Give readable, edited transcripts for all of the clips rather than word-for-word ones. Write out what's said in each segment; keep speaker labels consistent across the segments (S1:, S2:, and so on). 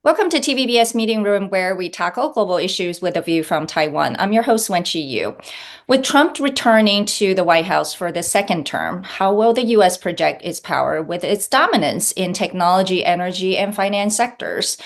S1: Welcome to TVBS Meeting Room, where we tackle global issues with a view from Taiwan. I'm your host, Wenqi Yu. With Trump returning to the White House for the second term, how will the U.S. project its power with its dominance in technology, energy, and finance sectors?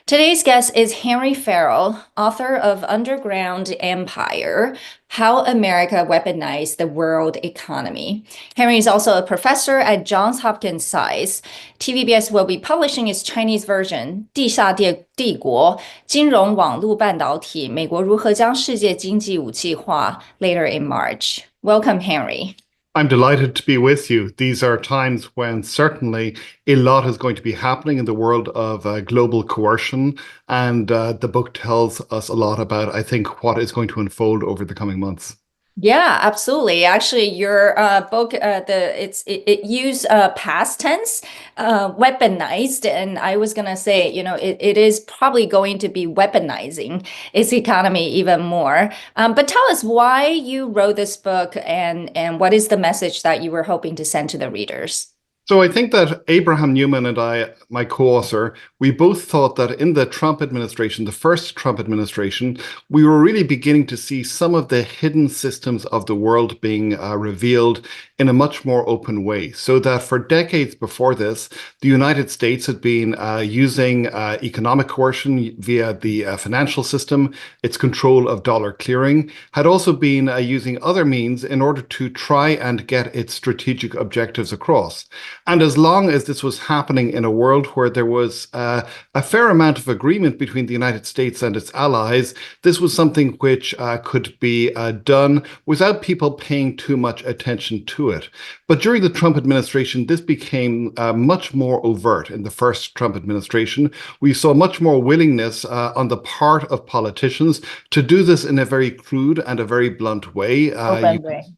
S1: Today's guest is Henry Farrell, author of Underground Empire: How America Weaponized the World Economy. Henry is also a professor at Johns Hopkins SAIS. TVBS will be publishing its Chinese version, 地下帝国：金融网络半导体，美国如何将世界经济武器化 later in March. Welcome, Henry.
S2: I'm delighted to be with you. These are times when certainly a lot is going to be happening in the world of global coercion, and the book tells us a lot about, I think, what is going to unfold over the coming months.
S1: Yeah, absolutely. Actually, your book, it used past tense, weaponized, and I was gonna say, it is probably going to be weaponizing its economy even more. But tell us why you wrote this book, and what is the message that you were hoping to send to the readers?
S2: So I think that Abraham Newman and I, my co-author, we both thought that in the Trump administration, the first Trump administration, we were really beginning to see some of the hidden systems of the world being revealed in a much more open way. So that for decades before this, the United States had been using economic coercion via the financial system, its control of dollar clearing, had also been using other means in order to try and get its strategic objectives across. And as long as this was happening in a world where there was a fair amount of agreement between the United States and its allies, this was something which could be done without people paying too much attention to it. But during the Trump administration, this became much more overt. In the first Trump administration, we saw much more willingness on the part of politicians to do this in a very crude and a very blunt way.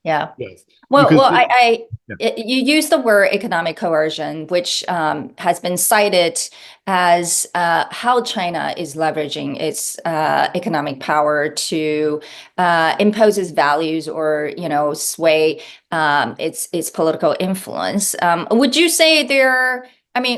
S1: Yeah.
S2: Yes.
S1: Well, you use the word economic coercion, which has been cited as how China is leveraging its economic power to impose its values or, sway its political influence. Would you say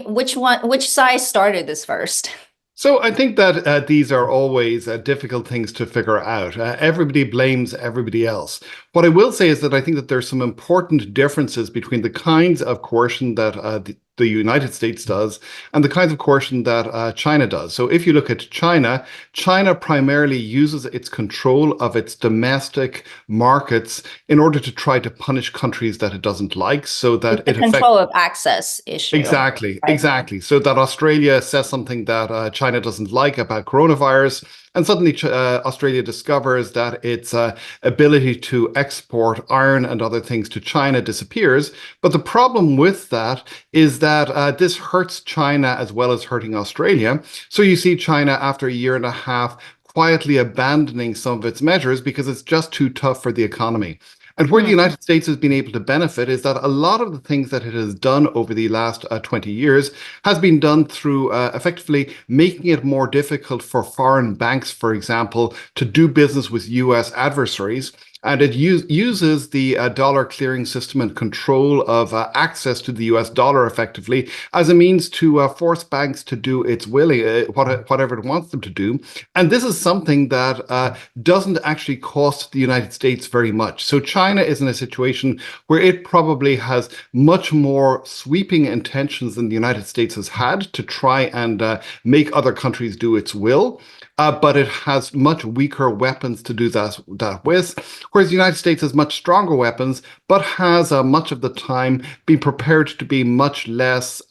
S1: which side started this first?
S2: So I think that these are always difficult things to figure out. Everybody blames everybody else. What I will say is that I think that there's some important differences between the kinds of coercion that the United States does and the kinds of coercion that China does. So if you look at China, China primarily uses its control of its domestic markets in order to try to punish countries that it doesn't like, so that
S1: the control of access issue.
S2: Exactly, right? Exactly. So that Australia says something that China doesn't like about coronavirus, and suddenly Australia discovers that its ability to export iron and other things to China disappears. But the problem with that is that this hurts China as well as hurting Australia. So you see China, after a year and a half, quietly abandoning some of its measures because it's just too tough for the economy. And where the United States has been able to benefit is that a lot of the things that it has done over the last 20 years has been done through effectively making it more difficult for foreign banks, for example, to do business with US adversaries. And it uses the dollar clearing system and control of access to the US dollar effectively as a means to force banks to do its willing, whatever it wants them to do. And this is something that doesn't actually cost the United States very much. So China is in a situation where it probably has much more sweeping intentions than the United States has had to try and make other countries do its will. But it has much weaker weapons to do that with, whereas the United States has much stronger weapons, but has much of the time been prepared to be much less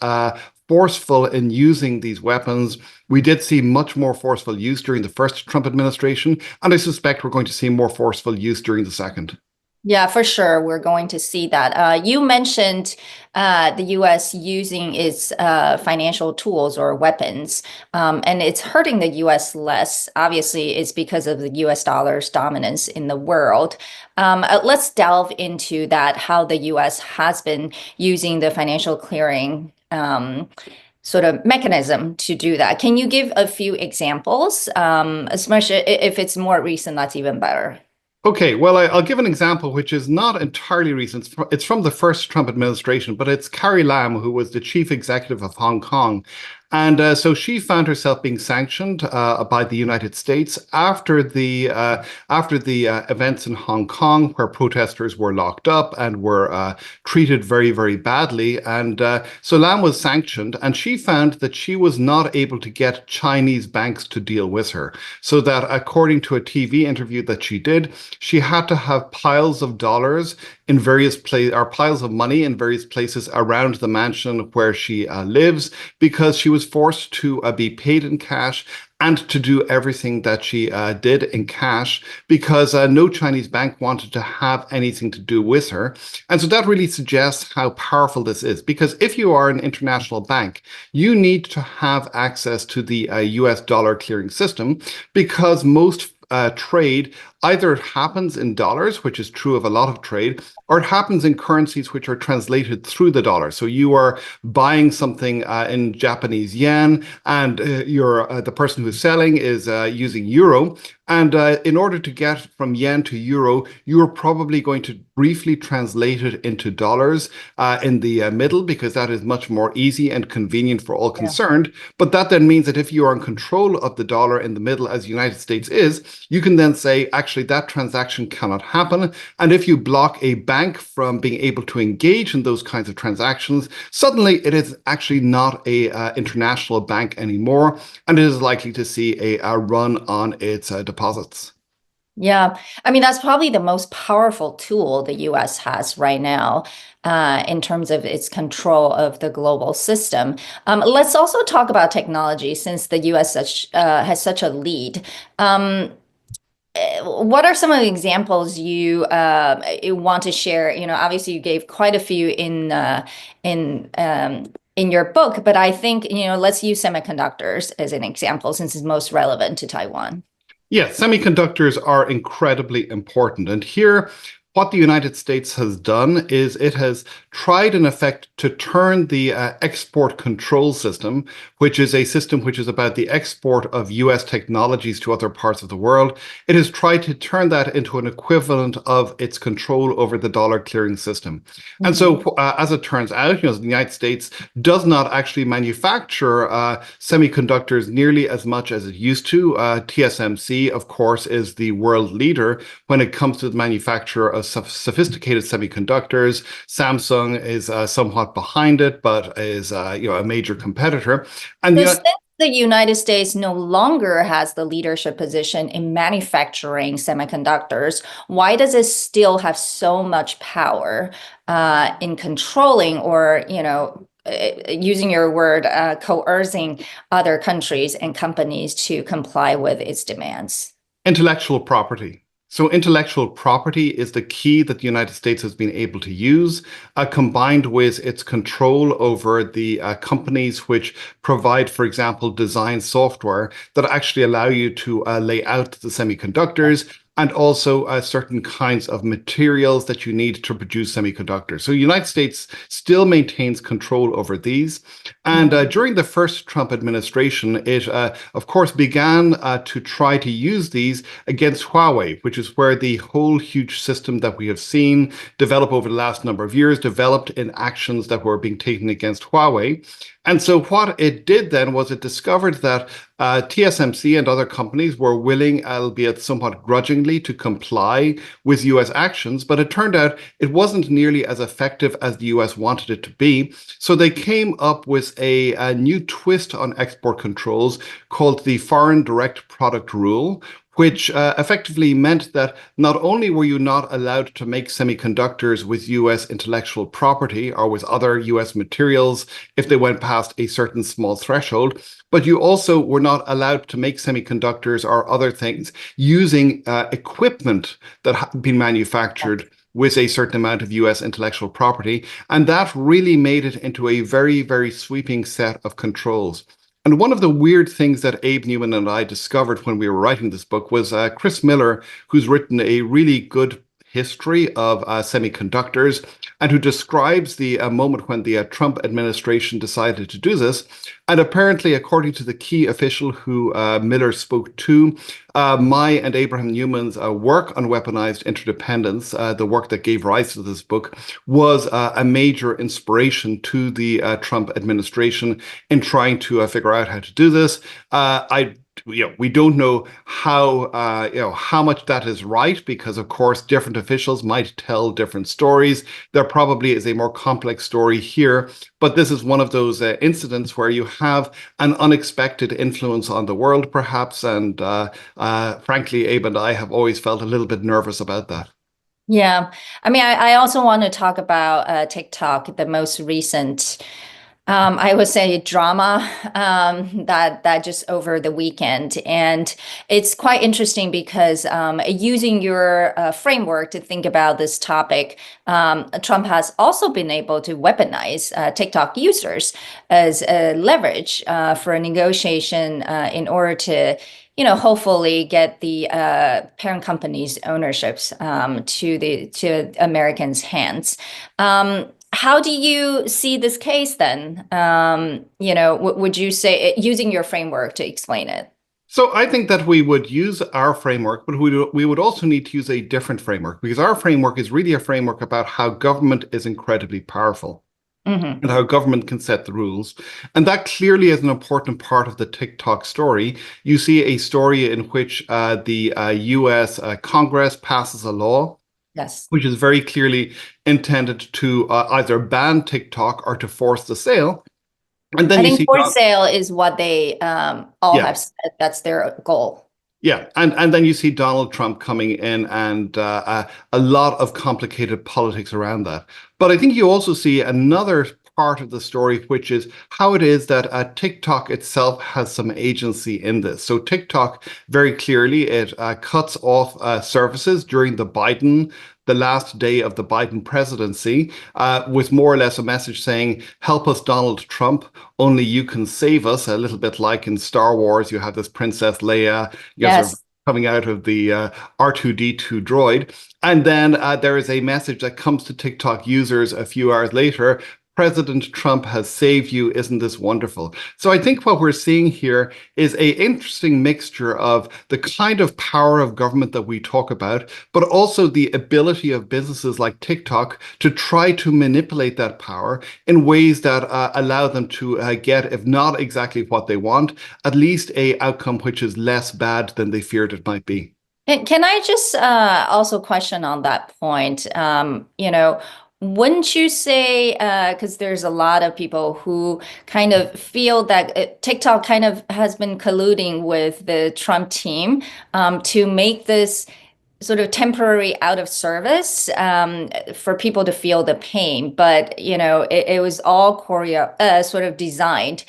S2: forceful in using these weapons. We did see much more forceful use during the first Trump administration, and I suspect we're going to see more forceful use during the second.
S1: Yeah, for sure. We're going to see that. You mentioned the U.S. using its financial tools or weapons, and it's hurting the U.S. less. Obviously, it's because of the U.S. dollar's dominance in the world. Let's delve into that, how the U.S. has been using the financial clearing sort of mechanism to do that. Can you give a few examples? Especially if it's more recent, that's even better.
S2: Okay, well, I'll give an example which is not entirely recent. It's from the first Trump administration, but it's Carrie Lam, who was the chief executive of Hong Kong. And so she found herself being sanctioned by the United States after the events in Hong Kong, where protesters were locked up and were treated very, very badly. And so Lam was sanctioned, and she found that she was not able to get Chinese banks to deal with her. So that according to a TV interview that she did, she had to have piles of dollars in various places, or piles of money in various places around the mansion where she lives, because she was forced to be paid in cash and to do everything that she did in cash, because no Chinese bank wanted to have anything to do with her. And so that really suggests how powerful this is, because if you are an international bank, you need to have access to the US dollar clearing system, because most trade either happens in dollars, which is true of a lot of trade, or it happens in currencies which are translated through the dollar. So you are buying something in Japanese yen, and the person who's selling is using euro. And in order to get from yen to euro, you are probably going to briefly translate it into dollars in the middle, because that is much more easy and convenient for all concerned. But that then means that if you are in control of the dollar in the middle, as the United States is, you can then say, actually, that transaction cannot happen. And if you block a bank from being able to engage in those kinds of transactions, suddenly it is actually not a international bank anymore, and it is likely to see a run on its deposits.
S1: Yeah, I mean, that's probably the most powerful tool the US has right now in terms of its control of the global system. Let's also talk about technology, since the US has such a lead. What are some of the examples you want to share? You know, obviously you gave quite a few in your book, but I think, you know, let's use semiconductors as an example, since it's most relevant to Taiwan.
S2: Yeah, semiconductors are incredibly important. And here, what the United States has done is it has tried, in effect, to turn the export control system, which is a system which is about the export of US technologies to other parts of the world. It has tried to turn that into an equivalent of its control over the dollar clearing system. Mm-hmm. And so, as it turns out, you know, the United States does not actually manufacture semiconductors nearly as much as it used to. TSMC, of course, is the world leader when it comes to the manufacture of sophisticated semiconductors. Samsung is somewhat behind it, but is a major competitor. And
S1: since the United States no longer has the leadership position in manufacturing semiconductors, why does it still have so much power in controlling, or, you know, using your word, coercing other countries and companies to comply with its demands?
S2: Intellectual property. So intellectual property is the key that the United States has been able to use, combined with its control over the companies which provide, for example, design software that actually allow you to lay out the semiconductors, and also certain kinds of materials that you need to produce semiconductors. So the United States still maintains control over these. And during the first Trump administration, it, of course, began to try to use these against Huawei, which is where the whole huge system that we have seen develop over the last number of years developed in actions that were being taken against Huawei. And so what it did then was it discovered that TSMC and other companies were willing, albeit somewhat grudgingly, to comply with US actions, but it turned out it wasn't nearly as effective as the US wanted it to be. So they came up with a new twist on export controls called the Foreign Direct Product Rule, which effectively meant that not only were you not allowed to make semiconductors with US intellectual property or with other US materials if they went past a certain small threshold, but you also were not allowed to make semiconductors or other things using equipment that had been manufactured with a certain amount of US intellectual property. And that really made it into a very, very sweeping set of controls. And one of the weird things that Abe Newman and I discovered when we were writing this book was Chris Miller, who's written a really good history of semiconductors, and who describes the moment when the Trump administration decided to do this. And apparently, according to the key official who Miller spoke to, my and Abraham Newman's work on weaponized interdependence, the work that gave rise to this book, was a major inspiration to the Trump administration in trying to figure out how to do this. We don't know how much that is right, because of course different officials might tell different stories. There probably is a more complex story here, but this is one of those incidents where you have an unexpected influence on the world, perhaps. And frankly, Abe and I have always felt a little bit nervous about that.
S1: Yeah, I mean, I also want to talk about TikTok, the most recent I would say drama that just over the weekend. And it's quite interesting because using your framework to think about this topic, Trump has also been able to weaponize TikTok users as a leverage for a negotiation in order to hopefully get the parent company's ownerships to Americans' hands. How do you see this case then? Would you say, using your framework to explain it?
S2: So I think that we would use our framework, but we would also need to use a different framework, because our framework is really a framework about how government is incredibly powerful. Mm-hmm. And how government can set the rules. And that clearly is an important part of the TikTok story. You see a story in which the US Congress passes a law, yes, which is very clearly intended to either ban TikTok or to force the sale. And then I think
S1: forced sale is what they all have said. That's their goal.
S2: Yeah, and then you see Donald Trump coming in, and a lot of complicated politics around that. But I think you also see another part of the story, which is how it is that TikTok itself has some agency in this. So TikTok, very clearly, it cuts off services during the last day of the Biden presidency, with more or less a message saying, help us, Donald Trump, only you can save us, a little bit like in Star Wars, you have this Princess Leia, yes, coming out of the R2-D2 droid. And then there is a message that comes to TikTok users a few hours later, President Trump has saved you. Isn't this wonderful? So I think what we're seeing here is an interesting mixture of the kind of power of government that we talk about, but also the ability of businesses like TikTok to try to manipulate that power in ways that allow them to get, if not exactly what they want, at least an outcome which is less bad than they feared it might be.
S1: Can I just also question on that point? Wouldn't you say, because there's a lot of people who kind of feel that TikTok kind of has been colluding with the Trump team to make this sort of temporary out of service for people to feel the pain, but it was all sort of designed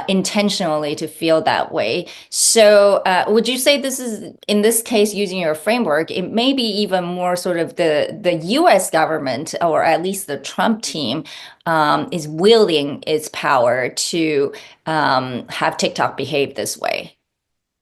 S1: intentionally to feel that way. So would you say this is, in this case, using your framework, it may be even more sort of the US government, or at least the Trump team, is wielding its power to have TikTok behave this way?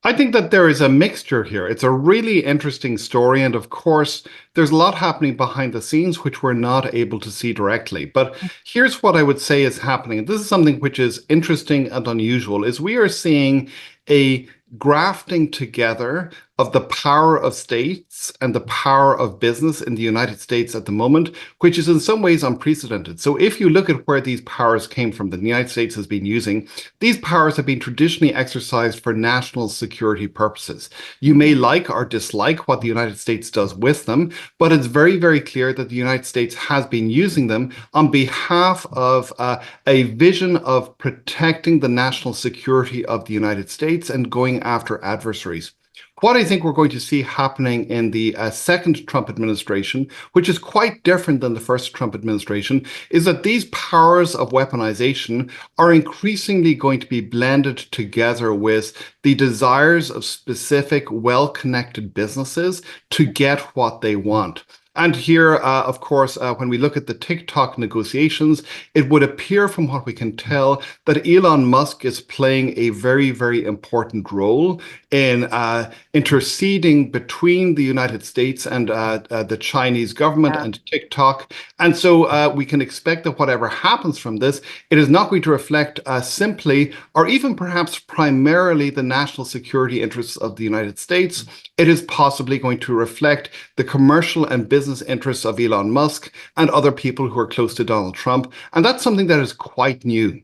S2: I think that there is a mixture here. It's a really interesting story. And of course, there's a lot happening behind the scenes, which we're not able to see directly. But here's what I would say is happening. This is something which is interesting and unusual, is we are seeing a grafting together of the power of states and the power of business in the United States at the moment, which is in some ways unprecedented. So if you look at where these powers came from, that the United States has been using, these powers have been traditionally exercised for national security purposes. You may like or dislike what the United States does with them, but it's very, very clear that the United States has been using them on behalf of a vision of protecting the national security of the United States and going after adversaries. What I think we're going to see happening in the second Trump administration, which is quite different than the first Trump administration, is that these powers of weaponization are increasingly going to be blended together with the desires of specific, well-connected businesses to get what they want. And here, of course, when we look at the TikTok negotiations, it would appear from what we can tell that Elon Musk is playing a very, very important role in interceding between the United States and the Chinese government and TikTok. And so we can expect that whatever happens from this, it is not going to reflect simply or even perhaps primarily the national security interests of the United States. It is possibly going to reflect the commercial and business interests of Elon Musk and other people who are close to Donald Trump. And that's something that is quite new.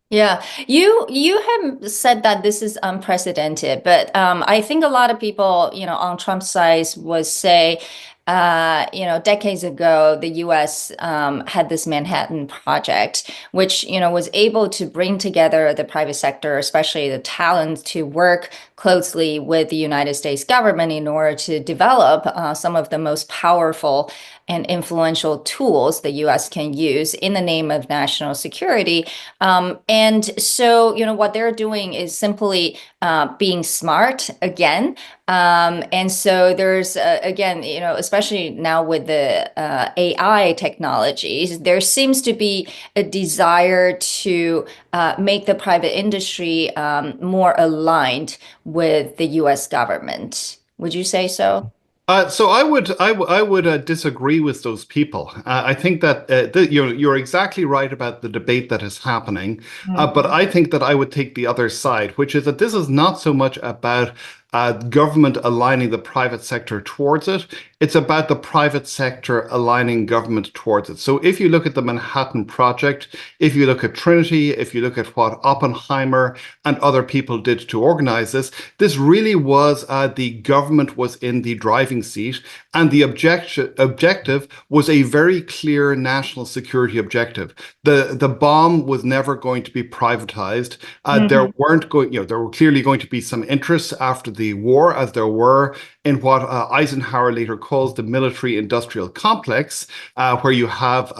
S1: Yeah, you have said that this is unprecedented, but I think a lot of people, on Trump's side would say, decades ago, the U.S. Had this Manhattan Project, which, was able to bring together the private sector, especially the talent, to work closely with the United States government in order to develop some of the most powerful and influential tools the U.S. can use in the name of national security. And so, what they're doing is simply being smart again. And so there's, again, especially now with the AI technologies, there seems to be a desire to make the private industry more aligned with the U.S. government. Would you say so?
S2: So I would disagree with those people. I think that you're exactly right about the debate that is happening, but I think that I would take the other side, which is that this is not so much about government aligning the private sector towards it. It's about the private sector aligning government towards it. So if you look at the Manhattan Project, if you look at Trinity, if you look at what Oppenheimer and other people did to organize this really was the government was in the driving seat, and the objective was a very clear national security objective. The bomb was never going to be privatized. There were clearly going to be some interests after the war, as there were in what Eisenhower later calls the military-industrial complex, where you have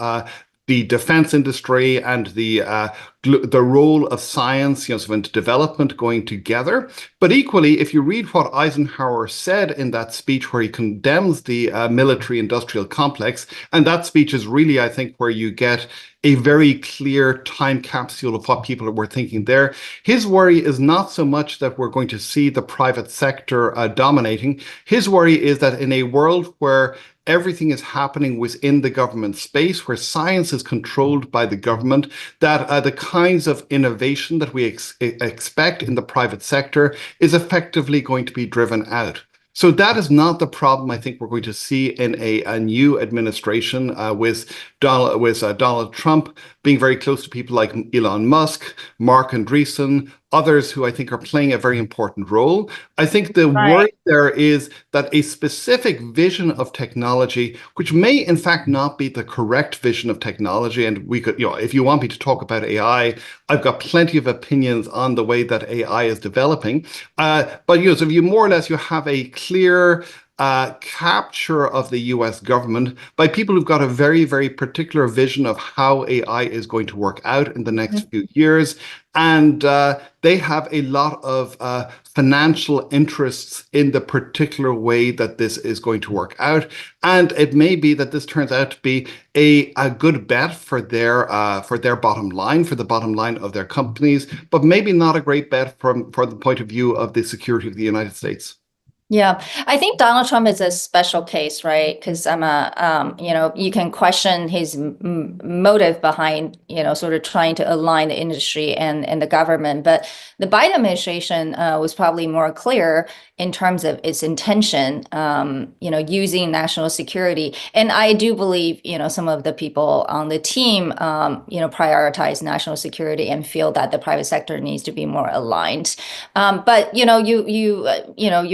S2: the defense industry and the role of science, so in development going together. But equally, if you read what Eisenhower said in that speech where he condemns the military-industrial complex, and that speech is really, I think, where you get a very clear time capsule of what people were thinking there. His worry is not so much that we're going to see the private sector dominating. His worry is that in a world where everything is happening within the government space, where science is controlled by the government, that the kinds of innovation that we expect in the private sector is effectively going to be driven out. So that is not the problem I think we're going to see in a new administration with Donald Trump being very close to people like Elon Musk, Mark Andreessen, others who I think are playing a very important role. I think the worry there is that a specific vision of technology, which may in fact not be the correct vision of technology, and we could, if you want me to talk about AI, I've got plenty of opinions on the way that AI is developing. But so if you more or less, you have a clear capture of the US government by people who've got a very, very particular vision of how AI is going to work out in the next few years. And they have a lot of financial interests in the particular way that this is going to work out. And it may be that this turns out to be a good bet for their bottom line, for the bottom line of their companies, but maybe not a great bet from the point of view of the security of the United States.
S1: Yeah, I think Donald Trump is a special case, right? Because you can question his motive behind, sort of trying to align the industry and the government. But the Biden administration was probably more clear in terms of its intention, using national security. And I do believe, some of the people on the team, prioritize national security and feel that the private sector needs to be more aligned. But, you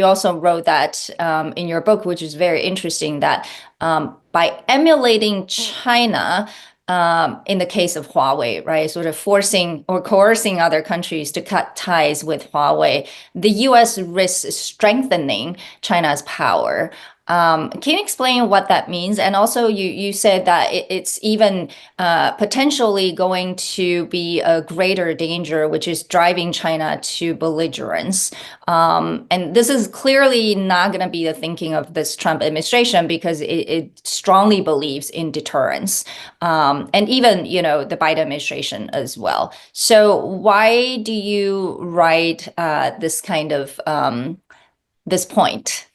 S1: also wrote that in your book, which is very interesting, that by emulating China, in the case of Huawei, right, sort of forcing or coercing other countries to cut ties with Huawei, the U.S. risks strengthening China's power. Can you explain what that means? And also, you said that it's even potentially going to be a greater danger, which is driving China to belligerence. And this is clearly not going to be the thinking of this Trump administration because it strongly believes in deterrence, and even the Biden administration as well. So why do you write this kind of this point?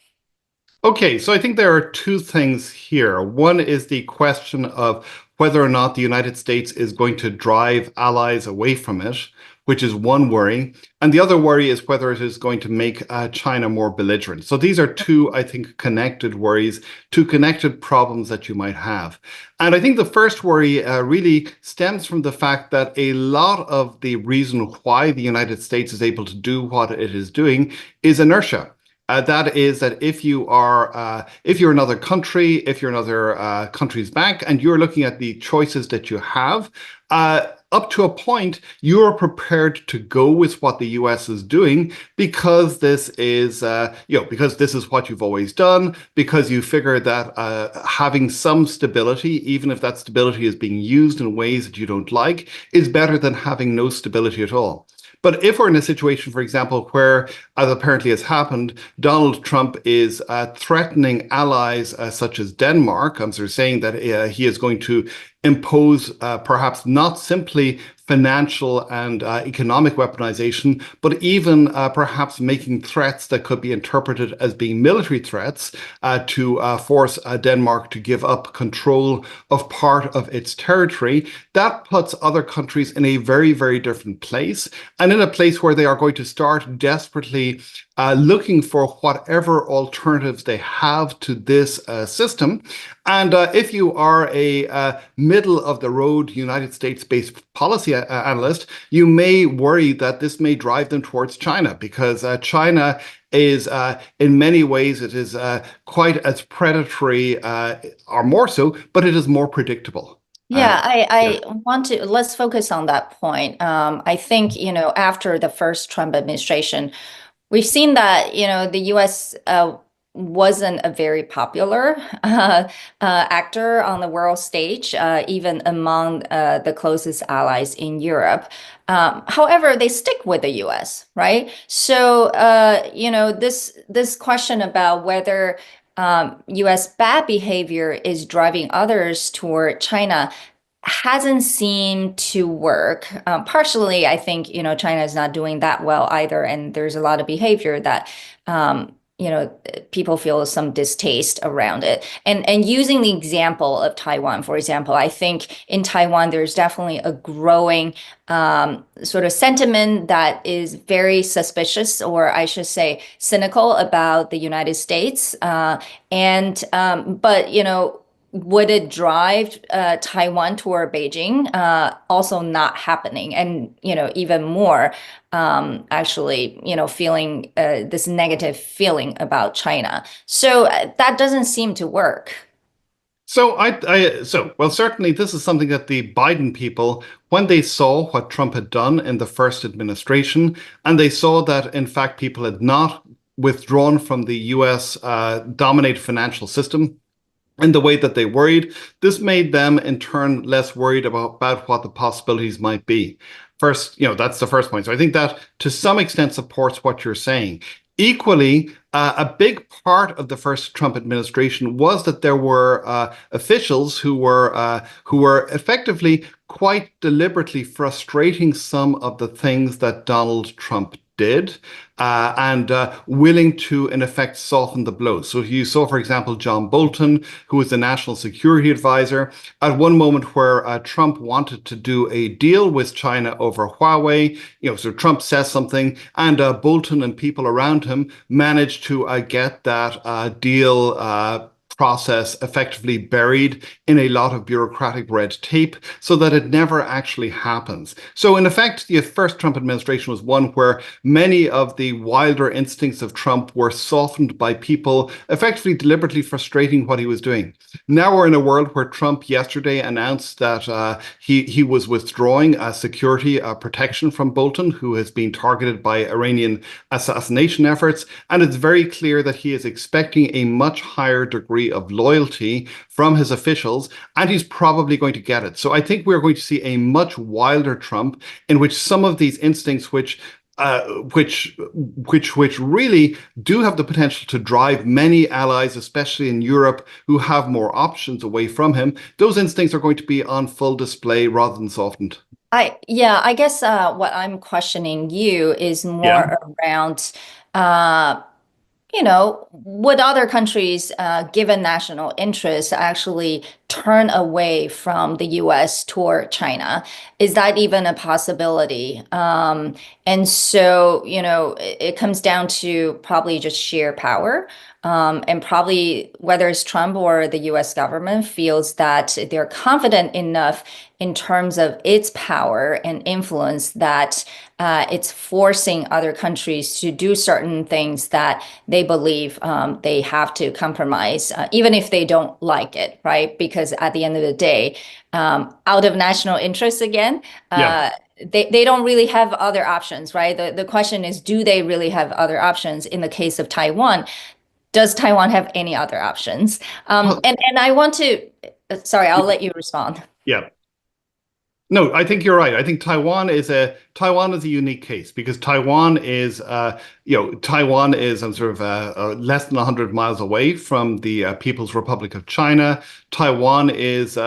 S2: Okay, so I think there are two things here. One is the question of whether or not the United States is going to drive allies away from it, which is one worry. And the other worry is whether it is going to make China more belligerent. So these are two, I think, connected worries, two connected problems that you might have. And I think the first worry really stems from the fact that a lot of the reason why the United States is able to do what it is doing is inertia. That is that if you're another country, if you're another country's bank, and you're looking at the choices that you have, up to a point, you're prepared to go with what the US is doing because this is, because this is what you've always done, because you figure that having some stability, even if that stability is being used in ways that you don't like, is better than having no stability at all. But if we're in a situation, for example, where, as apparently has happened, Donald Trump is threatening allies such as Denmark, so saying that he is going to impose perhaps not simply financial and economic weaponization, but even perhaps making threats that could be interpreted as being military threats to force Denmark to give up control of part of its territory. That puts other countries in a very, very different place, and in a place where they are going to start desperately looking for whatever alternatives they have to this system. And if you are a middle-of-the-road United States-based policy analyst, you may worry that this may drive them towards China because China is, in many ways, it is quite as predatory, or more so, but it is more predictable.
S1: Yeah, I want to, let's focus on that point. I think, after the first Trump administration, we've seen that, the US wasn't a very popular actor on the world stage, even among the closest allies in Europe. However, they stick with the US, right? So, this question about whether US bad behavior is driving others toward China hasn't seemed to work. Partially, I think, China is not doing that well either. And there's a lot of behavior that, people feel some distaste around it. And using the example of Taiwan, for example, I think in Taiwan, there's definitely a growing sort of sentiment that is very suspicious, or I should say cynical about the United States. But, would it drive Taiwan toward Beijing? Also not happening. And, even more, actually, feeling this negative feeling about China. So that doesn't seem to work.
S2: So well, certainly this is something that the Biden people, when they saw what Trump had done in the first administration, and they saw that, in fact, people had not withdrawn from the US dominated financial system in the way that they worried, this made them in turn less worried about what the possibilities might be. First, that's the first point. So I think that to some extent supports what you're saying. Equally, a big part of the first Trump administration was that there were officials who were effectively quite deliberately frustrating some of the things that Donald Trump did, and willing to, in effect, soften the blow. So you saw, for example, John Bolton, who was the national security advisor, at one moment where Trump wanted to do a deal with China over Huawei. So Trump says something, and Bolton and people around him managed to get that deal process effectively buried in a lot of bureaucratic red tape so that it never actually happens. So in effect, the first Trump administration was one where many of the wilder instincts of Trump were softened by people effectively deliberately frustrating what he was doing. Now we're in a world where Trump yesterday announced that he was withdrawing security protection from Bolton, who has been targeted by Iranian assassination efforts. And it's very clear that he is expecting a much higher degree of loyalty from his officials, and he's probably going to get it. So I think we're going to see a much wilder Trump in which some of these instincts, which really do have the potential to drive many allies, especially in Europe, who have more options away from him, those instincts are going to be on full display rather than softened.
S1: I guess what I'm questioning you is more around, would other countries, given national interests, actually turn away from the US toward China? Is that even a possibility? And so, it comes down to probably just sheer power. And probably whether it's Trump or the US government feels that they're confident enough in terms of its power and influence that it's forcing other countries to do certain things that they believe they have to compromise, even if they don't like it, right? Because at the end of the day, out of national interest again, they don't really have other options, right? The question is, do they really have other options? In the case of Taiwan, does Taiwan have any other options? And I want to, sorry, I'll let you respond.
S2: Yeah. No, I think you're right. I think Taiwan is a unique case because Taiwan is sort of less than 100 miles away from the People's Republic of China. Taiwan is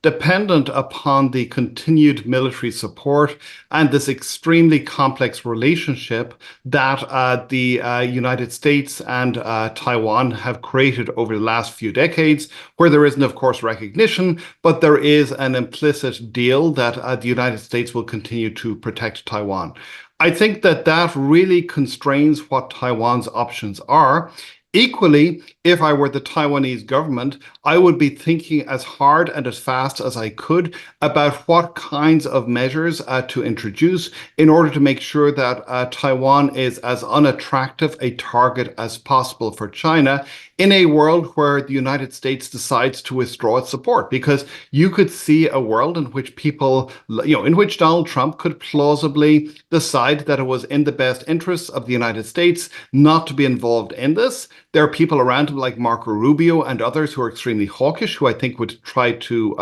S2: dependent upon the continued military support and this extremely complex relationship that the United States and Taiwan have created over the last few decades, where there isn't, of course, recognition, but there is an implicit deal that the United States will continue to protect Taiwan. I think that really constrains what Taiwan's options are. Equally, if I were the Taiwanese government, I would be thinking as hard and as fast as I could about what kinds of measures to introduce in order to make sure that Taiwan is as unattractive a target as possible for China in a world where the United States decides to withdraw its support. Because you could see a world in which in which Donald Trump could plausibly decide that it was in the best interests of the United States not to be involved in this. There are people around him like Marco Rubio and others who are extremely hawkish, who I think would try to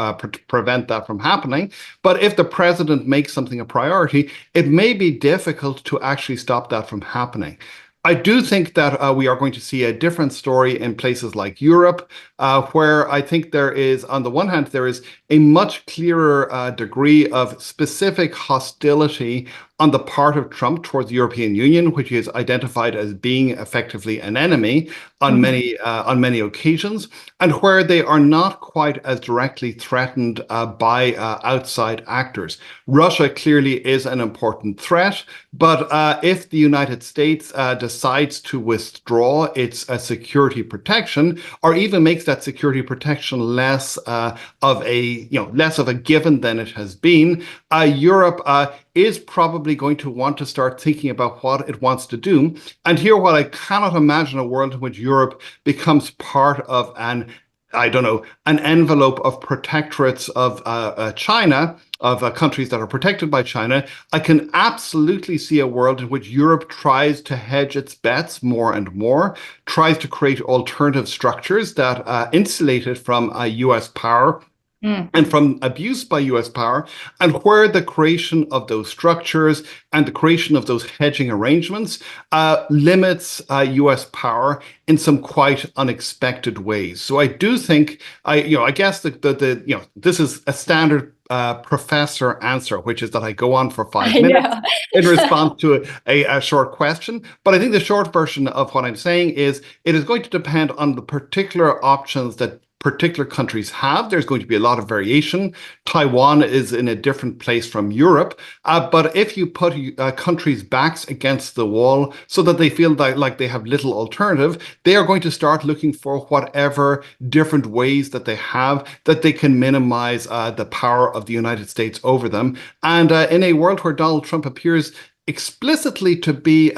S2: prevent that from happening. But if the president makes something a priority, it may be difficult to actually stop that from happening. I do think that we are going to see a different story in places like Europe, where I think there is, on the one hand, there is a much clearer degree of specific hostility on the part of Trump towards the European Union, which he has identified as being effectively an enemy on many occasions, and where they are not quite as directly threatened by outside actors. Russia clearly is an important threat, but if the United States decides to withdraw its security protection, or even makes that security protection less of a given than it has been, Europe is probably going to want to start thinking about what it wants to do. And here, while I cannot imagine a world in which Europe becomes part of an envelope of protectorates of China, of countries that are protected by China, I can absolutely see a world in which Europe tries to hedge its bets more and more, tries to create alternative structures that insulate it from US power and from abuse by US power, and where the creation of those structures and the creation of those hedging arrangements limits US power in some quite unexpected ways. So I do think, I guess this is a standard professor answer, which is that I go on for 5 minutes in response to a short question. But I think the short version of what I'm saying is it is going to depend on the particular options that particular countries have. There's going to be a lot of variation. Taiwan is in a different place from Europe. But if you put countries' backs against the wall so that they feel like they have little alternative, they are going to start looking for whatever different ways that they have that they can minimize the power of the United States over them. And in a world where Donald Trump appears explicitly to be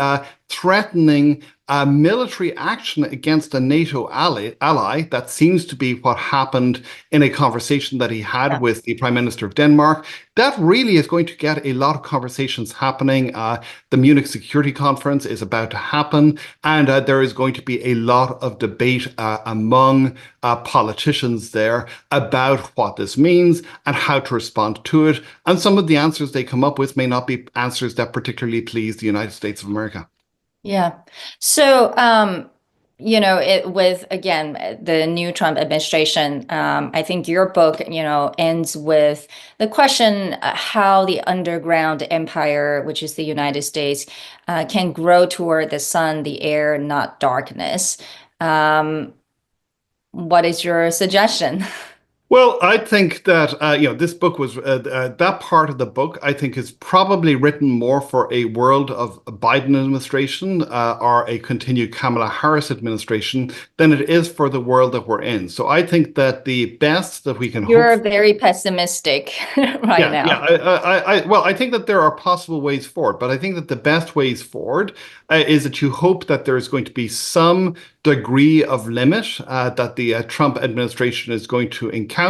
S2: threatening military action against a NATO ally, that seems to be what happened in a conversation that he had with the Prime Minister of Denmark. That really is going to get a lot of conversations happening. The Munich Security Conference is about to happen, and there is going to be a lot of debate among politicians there about what this means and how to respond to it. And some of the answers they come up with may not be answers that particularly please the United States of America.
S1: Yeah. So, with, again, the new Trump administration, I think your book, ends with the question how the underground empire, which is the United States, can grow toward the sun, the air, not darkness. What is your suggestion?
S2: Well, I think that, this book was, that part of the book, I think, is probably written more for a world of Biden administration or a continued Kamala Harris administration than it is for the world that we're in. So I think that the best that we can
S1: You're very pessimistic right now.
S2: Yeah. Well, I think that there are possible ways forward, but I think that the best ways forward is that you hope that there is going to be some degree of limit that the Trump administration is going to encounter,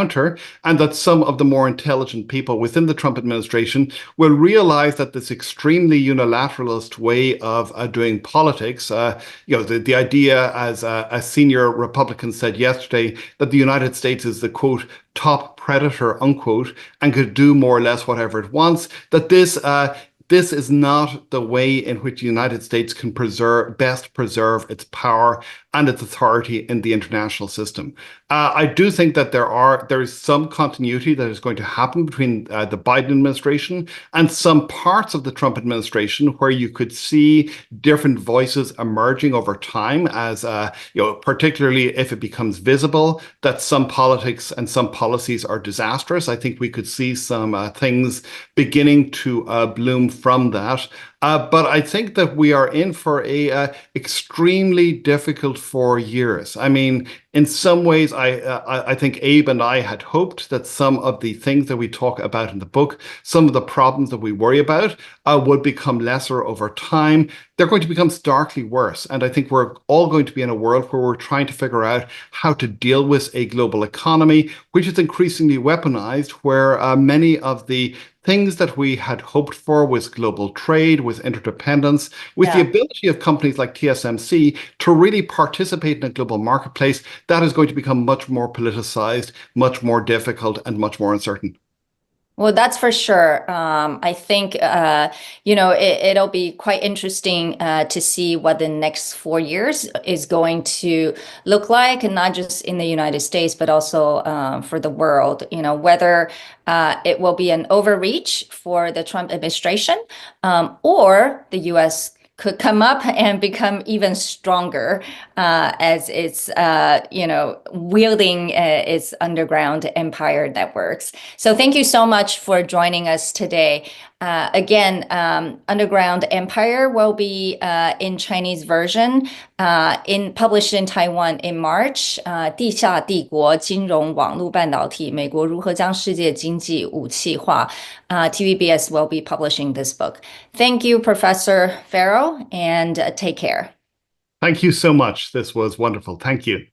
S2: and that some of the more intelligent people within the Trump administration will realize that this extremely unilateralist way of doing politics, the idea, as a senior Republican said yesterday, that the United States is the, quote, top predator, unquote, and could do more or less whatever it wants, that this is not the way in which the United States can best preserve its power and its authority in the international system. I do think that there is some continuity that is going to happen between the Biden administration and some parts of the Trump administration, where you could see different voices emerging over time, as particularly if it becomes visible that some politics and some policies are disastrous. I think we could see some things beginning to bloom from that. But I think that we are in for a extremely difficult 4 years. I mean, in some ways, I think Abe and I had hoped that some of the things that we talk about in the book, some of the problems that we worry about, would become lesser over time. They're going to become starkly worse. And I think we're all going to be in a world where we're trying to figure out how to deal with a global economy, which is increasingly weaponized, where many of the things that we had hoped for with global trade, with interdependence, with the ability of companies like TSMC to really participate in a global marketplace, that is going to become much more politicized, much more difficult, and much more uncertain.
S1: Well, that's for sure. I think, it'll be quite interesting to see what the next 4 years is going to look like, and not just in the United States, but also for the world, whether it will be an overreach for the Trump administration or the U.S. could come up and become even stronger as it's, wielding its underground empire networks. So thank you so much for joining us today. Again, Underground Empire will be in Chinese version, published in Taiwan in March. 地下帝国金融网络半导体，美国如何将世界经济武器化? TVBS will be publishing this book. Thank you, Professor Farrow, and take care.
S2: Thank you so much. This was wonderful. Thank you.